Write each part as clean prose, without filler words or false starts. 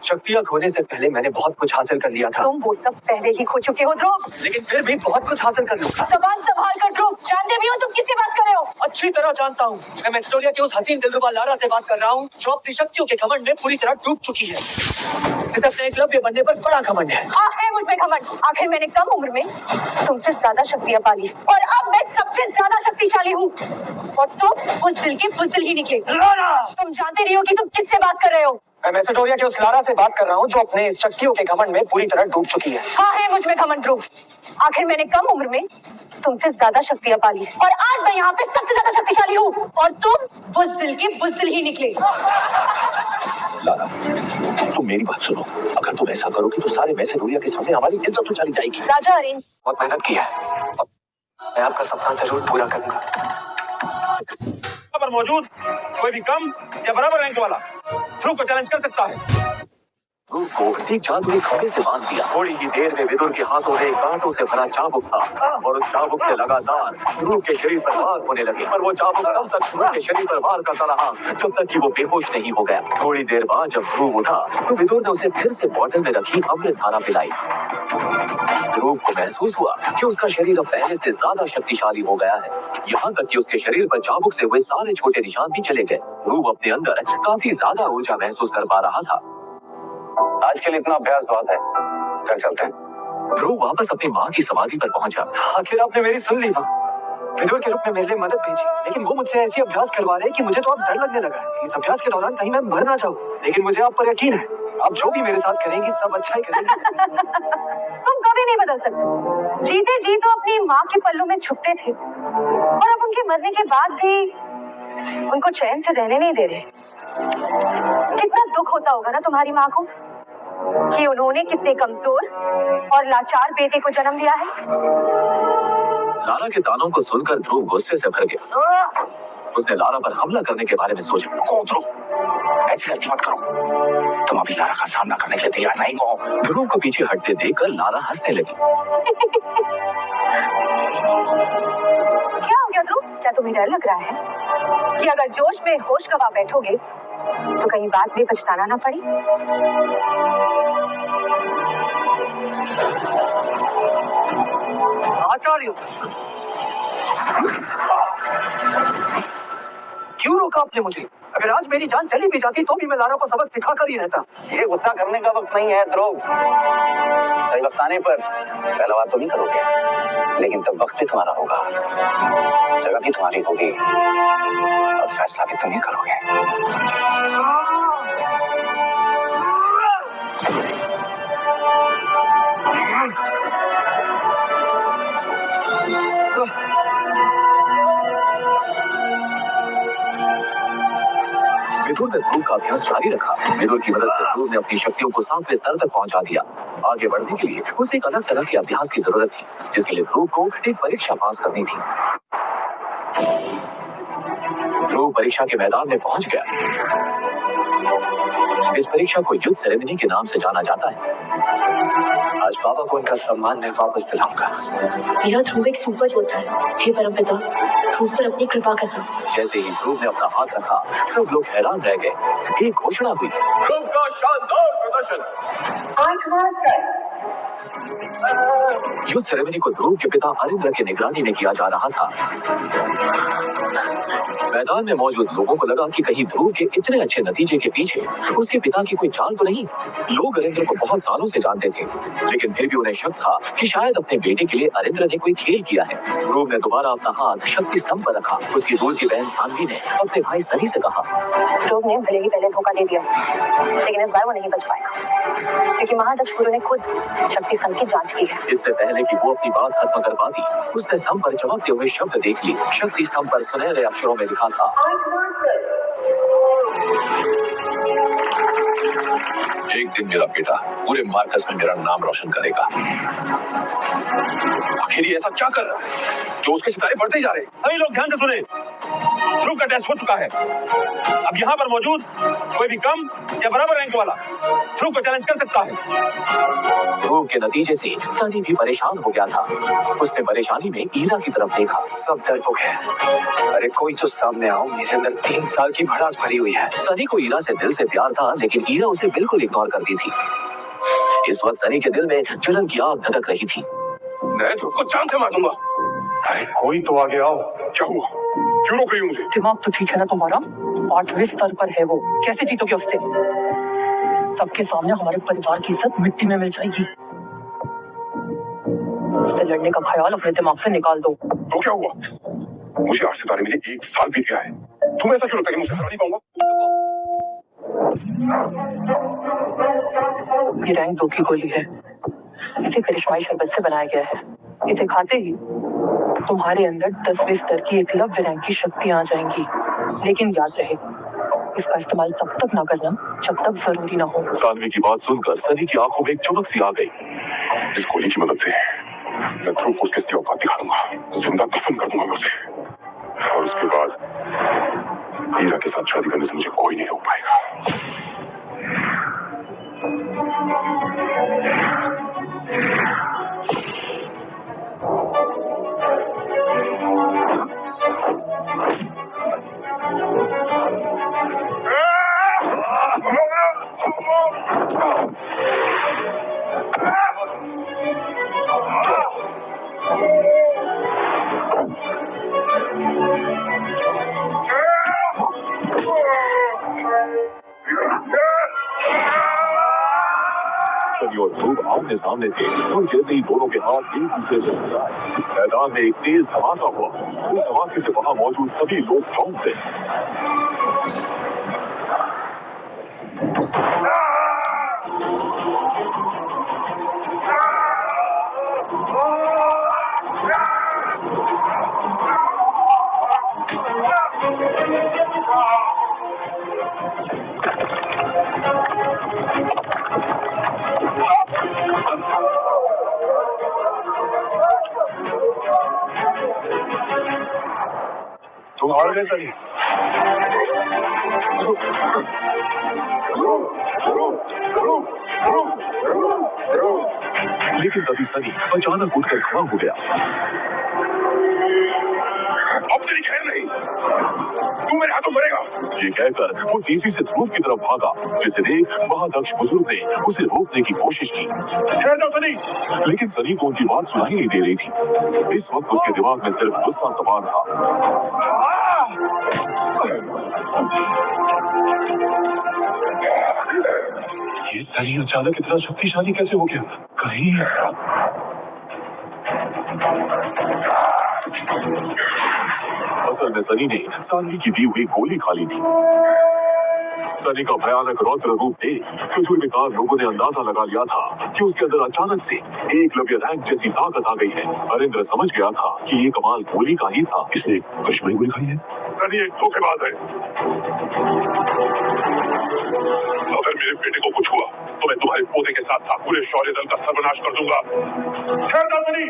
शक्तियाँ खोने से पहले मैंने बहुत कुछ हासिल कर लिया था। तुम वो सब पहले ही खो चुके हो ध्रुव। लेकिन फिर भी बहुत कुछ हासिल कर लूंगा। जबान संभाल कर ध्रुव, जानते भी हो तुम किससे बात कर रहे हो। अच्छी तरह जानता हूँ। मैं मैक्सिडोरिया की उस हसीन दिलरुबा लारा से बात कर रहा हूँ जो अपनी शक्तियों के घमंड में पूरी तरह डूब चुकी है। इसे अपने एकलव्य बनने पर बड़ा घमंड है। हाँ है मुझ में घमंड। आखिर मैंने कम उम्र में तुमसे ज्यादा शक्तियाँ पाली और अब मैं सबसे ज्यादा शक्तिशाली हूँ और तुम उस दिल की बुज़दिल ही निकले। तुम जानते नहीं हो कि तुम किससे बात कर रहे हो। मैं मैसेडोरिया के उस लारा से बात कर रहा हूँ जो अपने शक्तियों के घमंड में पूरी तरह डूब चुकी है। हाँ है मुझ में घमंड ध्रुव। आखिर मैंने कम उम्र में तुमसे ज्यादा शक्तियाँ पाली और आज मैं यहाँ पे सबसे ज्यादा शक्तिशाली हूँ और तुम बुज़दिल की बुज़दिल ही निकले। लारा, तुम मेरी बात सुनो। अगर तुम ऐसा करोगे तो सारे मैसेडोरिया के सामने हमारी इज्जत उछाली जाएगी। राजा अरेंज बहुत मेहनत की है। मैं आपका सपना जरूर पूरा करूंगा। पर मौजूद कोई भी कम या बराबर रैंक वाला ध्रुव को चैलेंज कर सकता है। ध्रुव को एक जादुई खंभे से बांध दिया। थोड़ी ही देर में विदुर के हाथों में कांटों से भरा चाबुक था और उस चाबुक से लगातार ध्रुव के शरीर पर वार होने लगे। पर वो चाबुक तब तक ध्रुव के शरीर पर वार करता रहा जब तक कि वो बेहोश नहीं हो गया। थोड़ी देर बाद जब ध्रुव उठा तो विदुर ने उसे फिर से बॉटल में रखी अमृत धारा पिलाई। ध्रुव को महसूस हुआ कि उसका शरीर अब पहले से ज्यादा शक्तिशाली हो गया है। यहाँ तक कि उसके शरीर पर चाबुक से हुए सारे छोटे निशान भी चले गए। ध्रुव अपने अंदर काफी ज्यादा ऊर्जा महसूस कर पा रहा था। आज के लिए इतना अभ्यास बहुत है, कर चलते हैं। ध्रुव वापस अपनी माँ की समाधि पर पहुंचा। आखिर आपने मेरी सुन ली माँ। विदुर के रूप में मेरे लिए मदद भेजी, लेकिन वो मुझसे ऐसी अभ्यास करवा रहे हैं कि मुझे तो अब डर लगने लगा है। इस अभ्यास के दौरान कहीं मैं मर ना जाऊं। लेकिन मुझे आप पर यकीन है, आप जो भी मेरे साथ करेंगी सब अच्छा ही करेंगी। तुम कभी नहीं बदल सकते। जीते जी तो अपनी माँ के पल्लू में छुपते थे और अब उनके मरने के बाद भी उनको चैन से रहने नहीं दे रहे। कितना दुख होता होगा ना तुम्हारी माँ को कि उन्होंने कितने कमजोर और लाचार बेटे को जन्म दिया है। लारा के तानों को सुनकर ध्रुव गुस्से से भर गया। उसने लारा पर हमला करने के बारे में सोचा। ध्रुव, ऐसी गलती मत करो। तुम अभी लारा का सामना करने के लिए तैयार नहीं हो। ध्रुव को पीछे हटते देखकर लारा हंसने लगी। क्या हो गया ध्रुव? क्या तुम्हें डर लग रहा है कि अगर जोश में होश गवा बैठोगे तो कहीं बाद में पछताना ना पड़े? आचार्य, क्यों रोका आपने मुझे? अगर आज मेरी जान चली भी जाती तो भी मैं लारा को सबक सिखाकर ही रहता। ये गुस्सा करने का वक्त नहीं है ध्रुव। सही वक्त आने पर पहला बार तो नहीं करोगे, लेकिन तब वक्त भी तुम्हारा होगा, जगह भी तुम्हारी होगी और फैसला भी तुम ही करोगे। विदुर ने ध्रुव का अभ्यास जारी रखा। विदुर की मदद से ध्रुव ने अपनी शक्तियों को 7वें स्तर तक पहुंचा दिया। आगे बढ़ने के लिए उसे एक अलग तरह के अभ्यास की जरूरत थी, जिसके लिए ध्रुव को एक परीक्षा पास करनी थी। ध्रुव परीक्षा के मैदान में पहुंच गया। इस परीक्षा को युद्ध सेरेमनी के नाम से जाना जाता है। आज बाबा को उनका सम्मान मैं वापस दिलाऊंगा। मेरा ध्रुव एक सुपर योद्धा है। हे परमपिता, ध्रुव पर अपनी कृपा करना। जैसे ही ध्रुव ने अपना हाथ रखा, सब लोग हैरान रह गए। एक घोषणा हुई। ध्रुव का शानदार प्रदर्शन। युद्ध सेरेमनी को ध्रुव के पिता अरिंद्र की निगरानी में किया जा रहा था। मैदान में मौजूद लोगों को लगा कि कहीं ध्रुव के इतने अच्छे नतीजे के पीछे उसके पिता की कोई चाल तो नहीं। लोग अरिंद्र को बहुत सालों से जानते थे, लेकिन फिर भी उन्हें शक था कि शायद अपने बेटे के लिए अरिंद्र ने कोई खेल किया है। ध्रुव ने दोबारा अपना हाथ शक्ति स्तंभ पर रखा। उसकी दूर की बहन सानवी ने अपने भाई सनी से कहा, ध्रुव ने भले ही पहले धोखा दे दिया, लेकिन इस बार वो नहीं बच पाएगा क्योंकि महादक्ष गुरु ने खुद शक्ति स्तंभ की जांच की है। इससे पहले कि वो अपनी बात खत्म कर पाती, उसने स्तंभ पर चमकते हुए शब्द देख ली। शक्ति स्तंभ पर सुनहरे अक्षरों में लिखा था, एक दिन मेरा बेटा पूरे मार्कस में मेरा नाम रोशन करेगा। आखिर ये ऐसा क्या कर रहा है जो उसके सितारे बढ़ते ही जा रहे हैं? सभी लोग ध्यान से सुने। ध्रुव का टेस्ट हो चुका है। अब यहाँ पर मौजूद कोई भी कम या बराबर रैंक वाला ध्रुव को चैलेंज कर सकता है। ध्रुव के नतीजे से सनी भी परेशान हो गया था। उसने परेशानी में ईरा की तरफ देखा। सब डरपोक है। अरे कोई तो सामने आओ, मेरे अंदर 3 साल की भड़ास भरी हुई है। सनी को ईरा से दिल से प्यार था, लेकिन ईरा उसे बिल्कुल इग्नोर करती थी। इस वक्त सनी के दिल में जलन की आग धधक रही थी। मैं ध्रुव को जान से मारूंगा। अरे कोई तो आगे आओ। क्या हुआ? क्यों रोक रही हो मुझे? दिमाग तो ठीक है ना तुम्हारा? 8वें स्तर पर है वो, कैसे जीतोगे उससे? सबके सामने हमारे परिवार की इज्जत मिट्टी में मिल जाएगी। उससे लड़ने का ख्याल अपने दिमाग से निकाल दो। तो क्या हुआ? मुझे 8 सितारे मिले, 1 साल बीत गया है। तुम्हें ऐसा क्यों लगता है कि मुझसे हरा नहीं पाऊंगा? ये रैंक 2 की गोली है। इसे करिश्माई शरबत से बनाया गया है। इसे खाते ही तुम्हारे अंदर 10वें स्तर की एकलव्य रैंक की शक्तियां आ जाएंगी। लेकिन याद रहे, इसका इस्तेमाल तब तक ना करना जब तक जरूरी ना हो। सानवी की बात सुनकर सनी की आंखों में एक चमक सी आ गई। इस गोली की मदद से मैं ध्रुव को उसके असली औकात दिखा दूंगा, जिंदा दफन कर दूंगा मैं उसे। और उसके बाद हीरा के साथ शादी करने से मुझे कोई नहीं रोक पाएगा। सनी और ध्रुव आमने सामने थे और जैसे ही दोनों के हाथ एक दूसरे से टकराए, मैदान में एक तेज धमाका हुआ। उस धमाके से वहां मौजूद सभी लोग चौंक गए। तुम हार गए सनी। लेकिन तभी सनी अचानक उठकर खड़ा हो गया। अब तेरी खैर नहीं, तू मेरे हाथों मरेगा। ये कहकर वो तेजी से ध्रुव की तरफ भागा, जिसे देख महादक्ष बुजुर्ग ने उसे रोकने की कोशिश की। ठहर जाओ सनी। लेकिन सनी को उनकी बात सुनाई नहीं दे रही थी। इस वक्त उसके दिमाग में सिर्फ गुस्सा सवार था। ये सनी अचानक इतना शक्तिशाली कैसे हो गया? कहीं असल में सनी ने सानवी की दी हुई गोली खा ली थी। सनी का भयानक रौद्र रूप देख तजुर्बेकार लोगों ने अंदाजा लगा लिया था कि उसके अंदर अचानक से एकलव्य रैंक जैसी ताकत आ गई है। हरिंद्र समझ गया था कि ये कमाल गोली का ही था। इसने करिश्माई गोली खाई है। सनी एक धोखेबाज है। अगर मेरे बेटे को कुछ हुआ तो मैं तुम्हारे पोते के साथ साथ पूरे शौर्य दल का सर्वनाश कर दूंगा। ठहर जाओ सनी।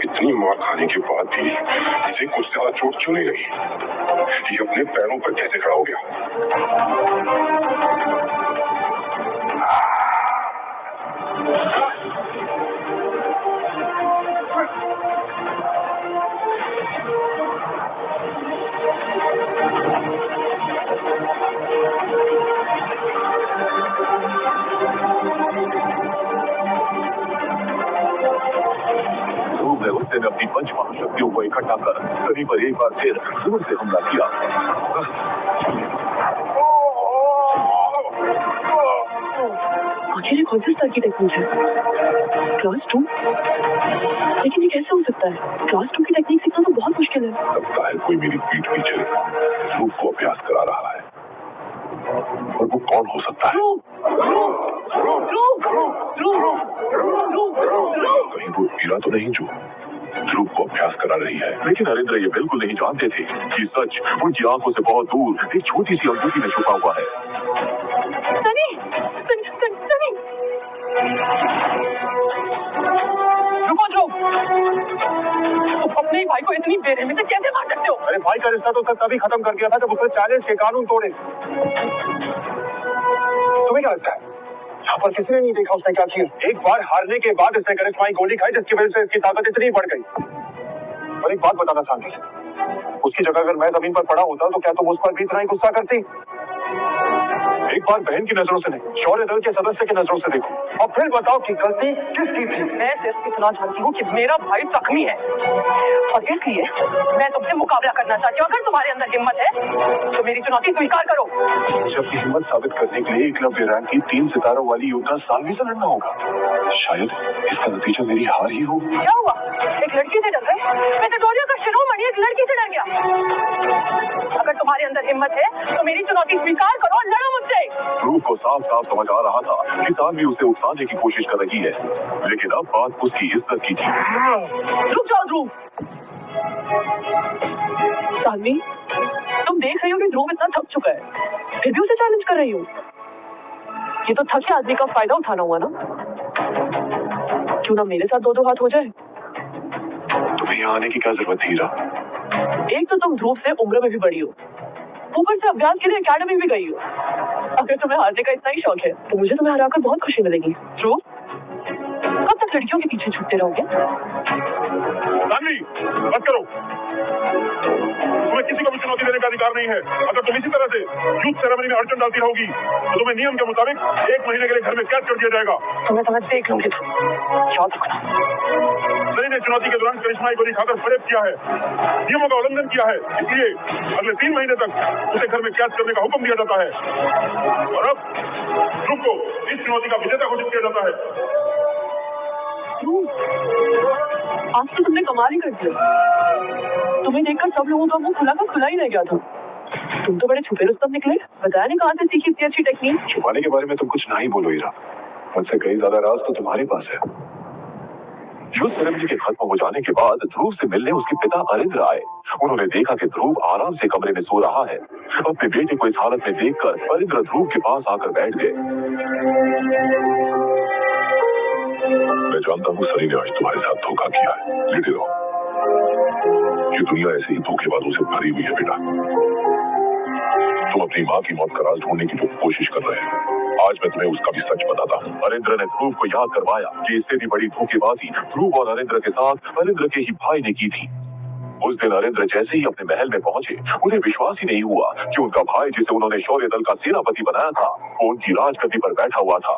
इतनी मार खाने के बाद भी इसे कुछ ज्यादा चोट क्यों नहीं लगी? ये अपने पैरों पर कैसे खड़ा हो गया? गुस्से में अपनी पंच महाशक्तियों को इकट्ठा कर सनी पर एक बार फिर जोर से हमला किया। आखिर ये कौन से स्तर की टेक्निक है? क्लास 2? लेकिन ये कैसे हो सकता है? क्लास 2 की टेक्निक सीखना तो बहुत मुश्किल है। लगता है कोई मेरी पीठ पीछे ध्रुव को अभ्यास करा रहा है, और वो कौन हो सकता है? कहीं वो वीरा तो नहीं जो ध्रुव को अभ्यास करा रही है? लेकिन नरेंद्र ये बिल्कुल नहीं जानते थे कि सच उनकी आंखों से बहुत दूर एक छोटी सी अंगूठी में छुपा हुआ है। सनी! सनी! सनी! सनी! रुको ध्रुव! तुम अपने ही भाई को इतनी बेरहमी से कैसे मार सकते हो? अरे भाई का रिश्ता तो सर तभी खत्म कर दिया था जब उसने चैलेंज के कानून तोड़े। तुम्हें क्या लगता है यहाँ पर किसी ने नहीं देखा उसने क्या किया? एक बार हारने के बाद इसने करिश्माई गोली खाई जिसकी वजह से इसकी ताकत इतनी बढ़ गई। और एक बात बताना शांति, उसकी जगह अगर मैं जमीन पर पड़ा होता तो क्या तुम उस पर भी इतना ही गुस्सा करती? एक बार बहन की नजरों से नहीं, शौर्य दल के सदस्य की नजरों से देखो और फिर बताओ कि गलती किसकी थी। मैं सिर्फ इतना जानती हूँ कि मेरा भाई जख्मी है और इसलिए मैं तुमसे मुकाबला करना चाहती हूँ। अगर तुम्हारे अंदर हिम्मत है तो मेरी चुनौती स्वीकार करो। मुझे अपनी हिम्मत साबित करने के लिए एकलव्य रैंक की 3 सितारों वाली योद्धा साध्वी से लड़ना होगा। शायद इसका नतीजा मेरी हार ही हो। क्या हुआ? एक लड़की से डर गए? मैं चटोरिया का शिरोमणि एक लड़की से डर गया। अगर तुम्हारे अंदर हिम्मत है तो मेरी चुनौती स्वीकार करो और लड़ो मुझसे। ध्रुव को साफ साफ समझ आ रहा था कि साध्वी उसे उकसाने की कोशिश कर रही है, लेकिन अब बात उसकी इज्जत की थी। रुक जाओ ध्रुव। साध्वी, तुम देख रही हो कि ध्रुव इतना थक चुका है, फिर भी उसे चैलेंज कर रही हो। ये तो थके आदमी का फायदा उठाना हुआ ना? क्यों ना मेरे साथ 2-2 हाथ हो जाए? तुम्हें यहाँ आने की क्या जरूरत थी हीरा? एक तो तुम ध्रुव से उम्र में भी बड़ी हो, ऊपर से अभ्यास के लिए एकेडमी भी गई हो। अगर तुम्हें हारने का इतना ही शौक है तो मुझे तुम्हें हराकर बहुत खुशी मिलेगी। ध्रुव, कब तक लड़कियों के पीछे छूटते रहोगे? साध्वी, बस करो। तुम्हें किसी को भी चुनौती देने का अधिकार नहीं है। अगर तुम इसी तरह से यूथ सेरेमनी में अड़चन डालती रहोगी तो तुम्हें नियम के मुताबिक 1 महीने के लिए घर में कैद कर दिया जाएगा। तुम्हें देख लूंगी, याद रखना। सनी ने चुनौती के दौरान करिश्माई गोली खाकर फरेब किया है, नियमों का उल्लंघन किया है, इसलिए अगले 3 महीने तक उसे घर में कैद करने का हुक्म दिया जाता है। और अब ध्रुव को इस चुनौती का विजेता घोषित किया जाता है। आज तो तुमने कमाल ही कर दिया। तुम्हें देखकर सब लोगों का मुंह खुला का खुला ही रह गया था। तुम तो बड़े छुपे रुस्तम निकले। बताया नहीं कहाँ से सीखी इतनी अच्छी टेक्निक। छुपाने के बारे में तुम कुछ नहीं बोलो हीरा, मुझसे कई ज्यादा राज तो तुम्हारे पास है। यूथ सेरेमनी के खत्म हो जाने के बाद ध्रुव से मिलने उसके पिता अरिंद्र आए। उन्होंने देखा कि ध्रुव आराम से कमरे में सो रहा है। अपने बेटे को इस हालत में देखकर अरिंद्र ध्रुव के पास आकर बैठ गए। मैं जानता हूँ सनी ने आज तुम्हारे साथ धोखा किया है, लेटे रहो। ये दुनिया ऐसे ही धोखेबाजों से भरी हुई है बेटा। तुम अपनी माँ की मौत का राज ढूंढने की जो कोशिश कर रहे हो, आज मैं तुम्हें उसका भी सच बताता हूँ। अरिंद्र ने ध्रुव को याद करवाया कि इससे भी बड़ी धोखेबाजी ध्रुव और अरिंद्र के साथ अरिंद्र के ही भाई ने की थी। उस दिन अरिंद्र जैसे ही अपने महल में पहुंचे, उन्हें विश्वास ही नहीं हुआ कि उनका भाई जिसे उन्होंने शौर्य दल का सेनापति बनाया था, वो उनकी राजगद्दी पर बैठा हुआ था।